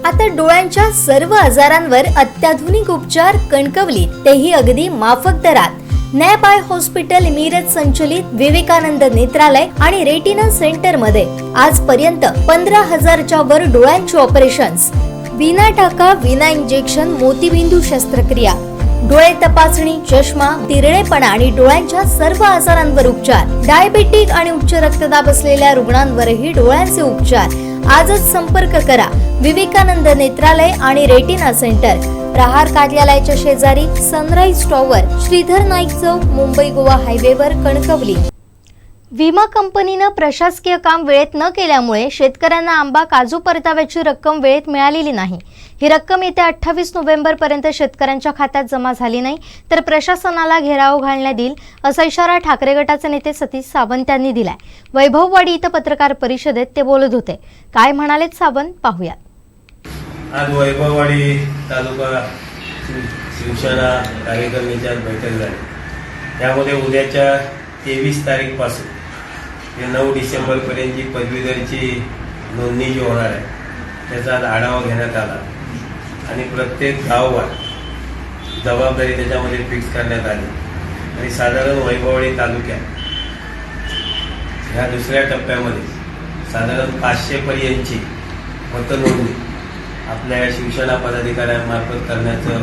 आता डोळ्यांच्या सर्व आजारांवर अत्याधुनिक उपचार कणकवलीत, तेही अगदी माफक दरात. नॅप आय हॉस्पिटल मिरज संचलित विवेकानंद नेत्रालय आणि रेटिना सेंटर मध्ये आजपर्यंत 15,000च्या वर डोळ्यांची ऑपरेशन्स, विना टाका विना इंजेक्शन मोतीबिंदू शस्त्रक्रिया, डोळे तपासणी, चष्मा, तिरळेपणा आणि डोळ्यांच्या सर्व आजारांवर उपचार, डायबेटिक आणि उच्च रक्तदाब असलेल्या रुग्णांवरही डोळ्यांचे उपचार. आजच संपर्क करा विवेकानंद नेत्रालय आणि रेटिना सेंटर, प्रहार कार्यालयाच्या शेजारी, सनराइज टॉवर, श्रीधर नाईक चौक, मुंबई गोवा हायवेवर, कणकवली. विमा कंपनीनं प्रशासकीय काम वेळेत न केल्यामुळे शेतकऱ्यांना आंबा काजू परताव्याची रक्कम वेळेत मिळालेली नाही. ही रक्कम येत्या 28 नोव्हेंबर पर्यंत शेतकऱ्यांच्या खात्यात जमा झाली नाही तर प्रशासनाला घेराव घालण्यात येईल, असा इशारा ठाकरे गटाचे नेते सतीश सावंत यांनी दिलाय. वैभववाडी इथं पत्रकार परिषदेत ते बोलत होते. काय म्हणालेत सावंत, पाहूयात. आज वैभववाडी तालुका शिवसेना कार्यकारिणीची बैठक झाली. त्यामध्ये उद्याच्या 23 तारीख पासून ते 9 डिसेंबर पर्यंतची पदवीधरची नोंदणी जी होणार आहे त्याचा आढावा घेण्यात आला आणि प्रत्येक गाववार जबाबदारी त्याच्यामध्ये फिक्स करण्यात आली. आणि साधारण वैभववाडी तालुक्यात ह्या दुसऱ्या टप्प्यामध्ये साधारण 500 पर्यंतची मतनोंदणी आपल्या शिवसेना पदाधिकाऱ्यांमार्फत करण्याचं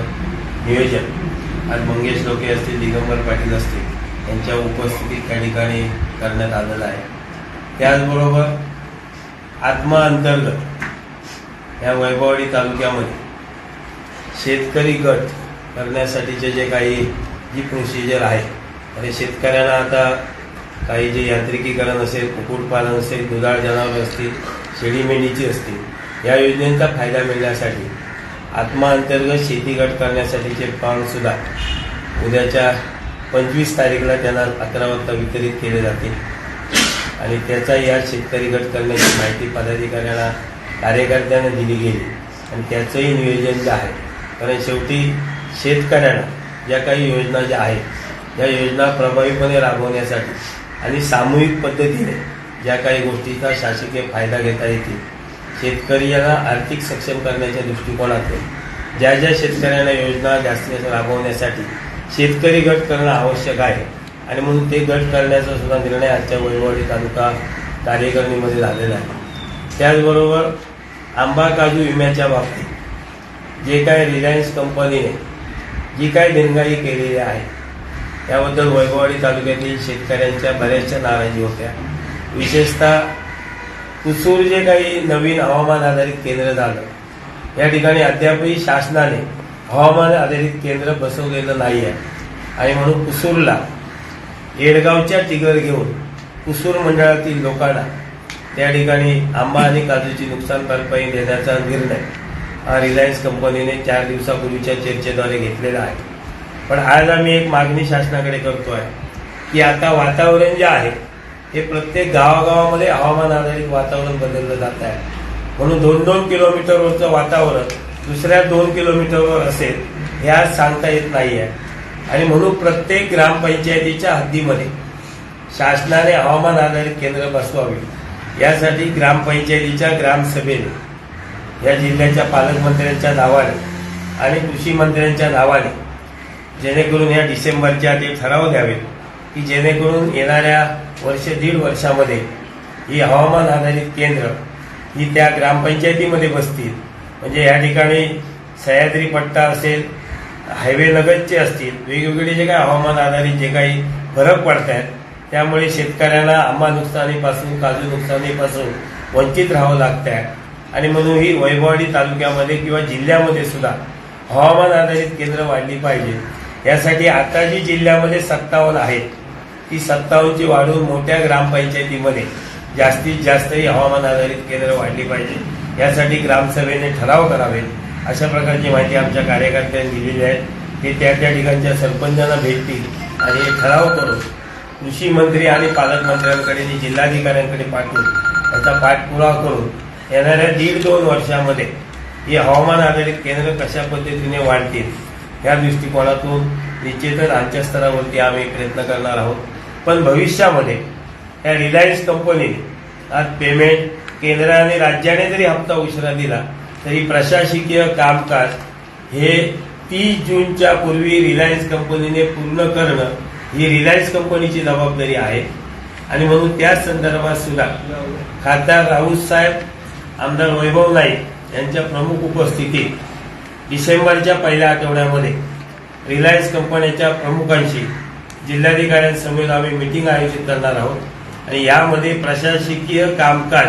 नियोजन आज मंगेश लोके असतील, दिगंबर पाटील असतील यांच्या उपस्थितीत त्या ठिकाणी करण्यात आलेलं आहे. त्याचबरोबर आत्मा अंतर्गत या वैभववाडी तालुक्यामध्ये शेतकरी गट करण्यासाठीचे जे काही जी प्रोसिजर आहे आणि शेतकऱ्यांना आता काही जे यांत्रिकीकरण असेल, कुक्कुटपालन असेल, दुधाळ जनावर असतील, शेळी मेंढीची असतील, या योजनेचा फायदा मिळण्यासाठी आत्मा अंतर्गत शेती गट करण्यासाठीचे फॉर्म सुद्धा उद्याच्या 25 तारीखला त्यांना 11 वाजता वितरित केले जातील आणि त्याचा या शेतकरी गट करण्याची माहिती पदाधिकाऱ्यांना, कार्यकर्त्यांना दिली गेली आणि त्याचंही नियोजन जे आहे. कारण शेवटी शेतकऱ्यांना ज्या काही योजना ज्या आहेत या योजना प्रभावीपणे राबवण्यासाठी आणि सामूहिक पद्धतीने ज्या काही गोष्टीचा शासकीय फायदा घेता येतील, शेतकरी यांना आर्थिक सक्षम करण्याच्या दृष्टिकोनातून ज्या ज्या शेतकऱ्यांना योजना जास्तीत जास्त राबवण्यासाठी शेतकरी गट करणं आवश्यक आहे आणि म्हणून ते गट करण्याचा सुद्धा निर्णय आजच्या वैभववाडी तालुका कार्यकारिणीमध्ये झालेला आहे. त्याचबरोबर आंबा काजू विम्याच्या बाबतीत जे काय रिलायन्स कंपनीने जी काय देणगी केलेली आहे त्याबद्दल वैभववाडी तालुक्यातील शेतकऱ्यांच्या बऱ्याचशा नाराजी होत्या. विशेषतः कुसूर जे काही नवीन हवामान आधारित केंद्र झालं या ठिकाणी अद्यापही शासनाने हवामान आधारित केंद्र बसवलेलं नाही आहे आणि म्हणून कुसूरला येडगावच्या टिगर घेऊन कुसूर मंडळातील लोकांना त्या ठिकाणी आंबा आणि काजूची नुकसान भरपाई देण्याचा निर्णय हा रिलायन्स कंपनीने 4 दिवसापूर्वीच्या चर्चेद्वारे घेतलेला आहे. पण आज आम्ही एक मागणी शासनाकडे करतो आहे की आता वातावरण जे आहे हे प्रत्येक गावागावामध्ये हवामान आधारित वातावरण बदललं जात आहे. म्हणून 2-2 किलोमीटरवरचं वातावरण दुसऱ्या 2 किलोमीटरवर असेल हे आज सांगता येत नाही आहे आणि म्हणून प्रत्येक ग्रामपंचायतीच्या हद्दीमध्ये शासनाने हवामान आधारित केंद्र बसवावे यासाठी ग्रामपंचायतीच्या ग्रामसभेने या जिल्ह्याच्या पालकमंत्र्यांच्या नावाने आणि कृषी मंत्र्यांच्या नावाने जेणेकरून या डिसेंबरच्या ते ठराव द्यावेत की जेणेकरून येणाऱ्या दीड वर्षामध्ये ही हवामान आधारित केंद्र ही त्या ग्रामपंचायतीमध्ये बसतील. म्हणजे या ठिकाणी सह्याद्री पट्टा असेल, हायवे लगतचे असतील, वेगवेगळे जे काही हवामान आधारित जे काही फरक पडत आहेत त्यामुळे शेतकऱ्यांना आंबा नुकसानीपासून, काजू नुकसानीपासून वंचित राहावं लागतं आहे आणि म्हणून ही वैभववाडी तालुक्यामध्ये किंवा जिल्ह्यामध्ये सुद्धा हवामान आधारित केंद्र वाढली पाहिजे. यासाठी आता जी जिल्ह्यामध्ये 57 आहेत ती 57ची वाढवून मोठ्या ग्रामपंचायतीमध्ये जास्तीत जास्त ही हवामान आधारित केंद्र वाढली पाहिजे. यासाठी ग्रामसभेने ठराव करावे अशा प्रकारची माहिती आमच्या कार्यकर्त्यांनी दिलेली आहे. ते त्या ठिकाणच्या सरपंचांना भेटतील आणि हे ठराव करून कृषी मंत्री आणि पालकमंत्र्यांकडे आणि जिल्हाधिकाऱ्यांकडे पाठवून याचा पाठपुरावा करून येणाऱ्या 1.5-2 वर्षामध्ये ही हवामान आधारित केंद्र कशा पद्धतीने वाढतील या दृष्टिकोनातून निश्चितच आमच्या स्तरावरती आम्ही प्रयत्न करणार आहोत. पण भविष्यामध्ये या रिलायन्स कंपनीने आज पेमेंट केंद्र आणि राज्याने जरी हप्ता उशिरा दिला तरी प्रशासकीय कामकाज हे 30 जूनच्या पूर्वी रिलायन्स कंपनीने पूर्ण करणं ही रिलायन्स कंपनीची जबाबदारी आहे. आणि म्हणून त्या संदर्भात सुद्धा खासदार राऊत साहेब, आमदार वैभव नाईक यांच्या प्रमुख उपस्थितीत डिसेंबरच्या पहिल्या आठवड्यामध्ये रिलायन्स कंपन्यांच्या प्रमुखांशी जिल्हाधिकाऱ्यांसमोर आम्ही मीटिंग आयोजित करणार आहोत आणि यामध्ये प्रशासकीय कामकाज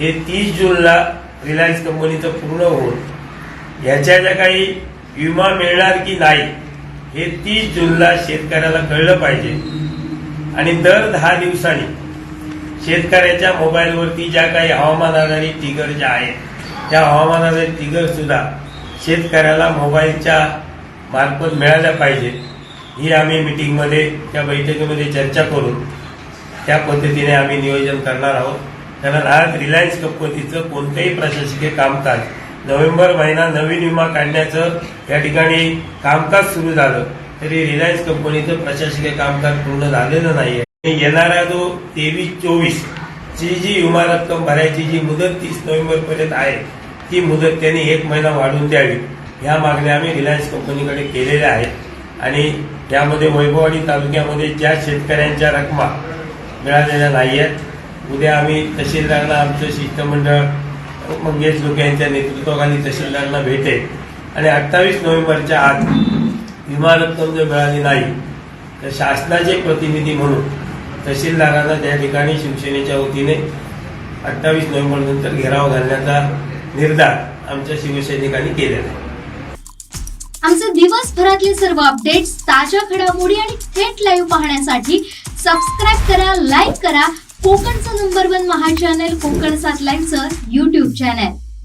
हे 30 जूनला रिलायन्स कंपनीचं पूर्ण होऊन याच्या ज्या काही विमा मिळणार की नाही हे 30 जूनला शेतकऱ्याला कळलं पाहिजे. आणि दर 10 दिवसांनी शेतकऱ्याच्या मोबाईलवरती ज्या काही हवामान आधारित ट्रिगर ज्या आहेत त्या हवामान आधारित ट्रिगर सुद्धा शेतकऱ्याला मोबाईलच्या मार्फत मिळाल्या पाहिजे. ही आम्ही मीटिंगमध्ये त्या बैठकीमध्ये चर्चा करून त्या पद्धतीने आम्ही नियोजन करणार आहोत. कारण आज रिलायन्स कंपनीचं कोणतेही प्रशासकीय कामकाज नोव्हेंबर महिना नवीन विमा काढण्याचं या ठिकाणी कामकाज सुरू झालं तरी रिलायन्स कंपनीचं प्रशासकीय कामकाज पूर्ण झालेलं नाहीये. येणारा जो 23-24 ची जी विमा रक्कम भरायची जी मुदत 30 नोव्हेंबर पर्यंत आहे ती मुदत त्यांनी 1 महिना वाढवून द्यावी ह्या मागण्या आम्ही रिलायन्स कंपनीकडे केलेल्या आहेत. आणि यामध्ये वैभववाडी तालुक्यामध्ये ज्या शेतकऱ्यांच्या रकमा मिळालेल्या नाही आहेत उद्या आम्ही तहसीलदारांना आमचं शिष्टमंडळ मंगेश लोके यांच्या नेतृत्वाखाली तहसीलदारांना भेटेल आणि 28 नोव्हेंबरच्या आत विमा रक्कम जर मिळाली नाही तर शासनाचे प्रतिनिधी म्हणून तहसीलदारांना त्या ठिकाणी शिवसेनेच्या वतीने 28 नोव्हेंबर नंतर घेराव घालण्याचा निर्धार आमच्या शिवसैनिकांनी केलेला आहे. आमचे दिवसभरातले सर्व अपडेट्स, ताज्या घडामोडी आणि थेट लाईव्ह पाहण्यासाठी सबस्क्राईब करा, लाईक करा कोकणचं नंबर 1 महा चॅनल कोकण 7 लाईव्हचं YouTube चॅनल.